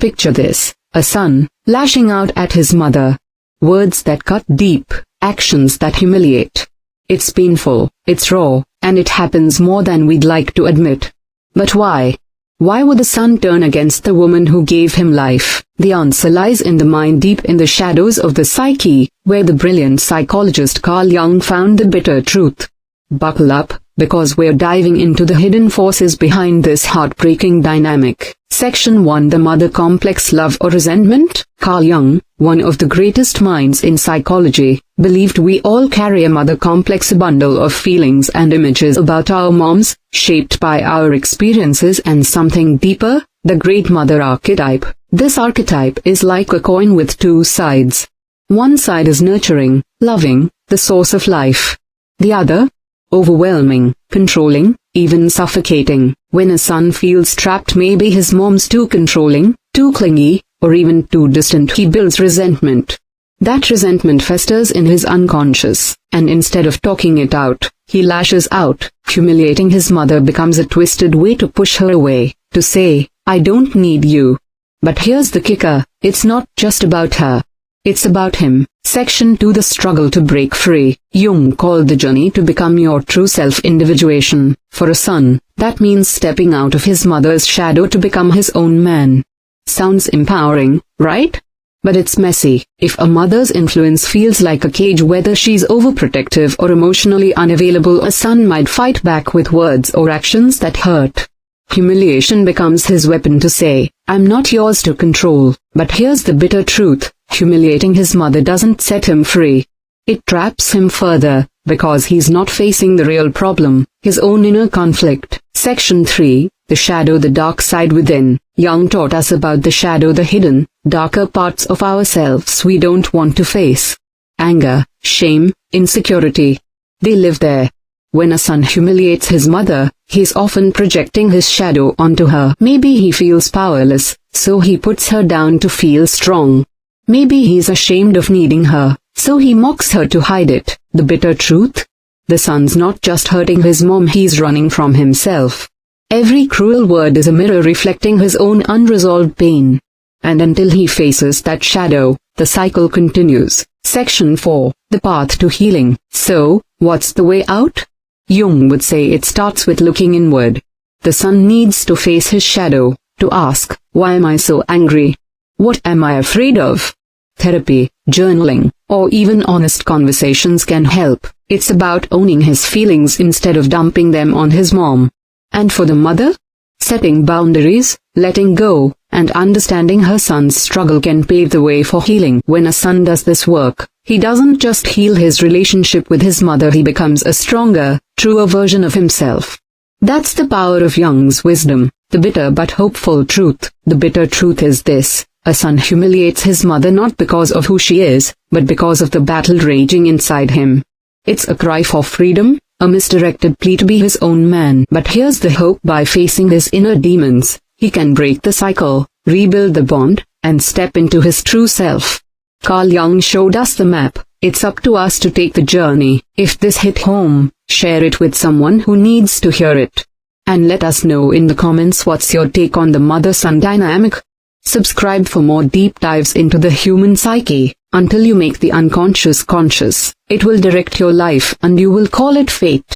Picture this, a son, lashing out at his mother. Words that cut deep, actions that humiliate. It's painful, it's raw, and it happens more than we'd like to admit. But why? Why would the son turn against the woman who gave him life? The answer lies in the mind, deep in the shadows of the psyche, where the brilliant psychologist Carl Jung found the bitter truth. Buckle up, because we're diving into the hidden forces behind this heartbreaking dynamic. Section 1: The Mother Complex. Love or resentment? Carl Jung, one of the greatest minds in psychology, believed we all carry a mother complex, a bundle of feelings and images about our moms, shaped by our experiences and something deeper, the great mother archetype. This archetype is like a coin with two sides. One side is nurturing, loving, the source of life. The other? Overwhelming, controlling, even suffocating. When a son feels trapped, maybe his mom's too controlling, too clingy, or even too distant, he builds resentment. That resentment festers in his unconscious, and instead of talking it out, he lashes out. Humiliating his mother becomes a twisted way to push her away, to say, "I don't need you." But here's the kicker, it's not just about her. It's about him. Section 2: The Struggle to Break Free. Jung called the journey to become your true self individuation. For a son, that means stepping out of his mother's shadow to become his own man. Sounds empowering, right? But it's messy. If a mother's influence feels like a cage, whether she's overprotective or emotionally unavailable, a son might fight back with words or actions that hurt. Humiliation becomes his weapon to say, "I'm not yours to control." But here's the bitter truth, humiliating his mother doesn't set him free. It traps him further, because he's not facing the real problem, his own inner conflict. Section 3: The Shadow, the Dark Side Within. Jung taught us about the shadow, the hidden, darker parts of ourselves we don't want to face. Anger, shame, insecurity. They live there. When a son humiliates his mother, he's often projecting his shadow onto her. Maybe he feels powerless, so he puts her down to feel strong. Maybe he's ashamed of needing her, so he mocks her to hide it. The bitter truth? The son's not just hurting his mom, he's running from himself. Every cruel word is a mirror reflecting his own unresolved pain. And until he faces that shadow, the cycle continues. Section 4: The Path to Healing. So, what's the way out? Jung would say it starts with looking inward. The son needs to face his shadow, to ask, why am I so angry? What am I afraid of? Therapy, journaling, or even honest conversations can help. It's about owning his feelings instead of dumping them on his mom. And for the mother? Setting boundaries, letting go, and understanding her son's struggle can pave the way for healing. When a son does this work, he doesn't just heal his relationship with his mother, he becomes a stronger, truer version of himself. That's the power of Jung's wisdom, the bitter but hopeful truth. The bitter truth is this: a son humiliates his mother not because of who she is, but because of the battle raging inside him. It's a cry for freedom, a misdirected plea to be his own man. But here's the hope: by facing his inner demons, he can break the cycle, rebuild the bond, and step into his true self. Carl Jung showed us the map. It's up to us to take the journey. If this hit home, share it with someone who needs to hear it. And let us know in the comments what's your take on the mother-son dynamic. Subscribe for more deep dives into the human psyche. Until you make the unconscious conscious, it will direct your life and you will call it fate.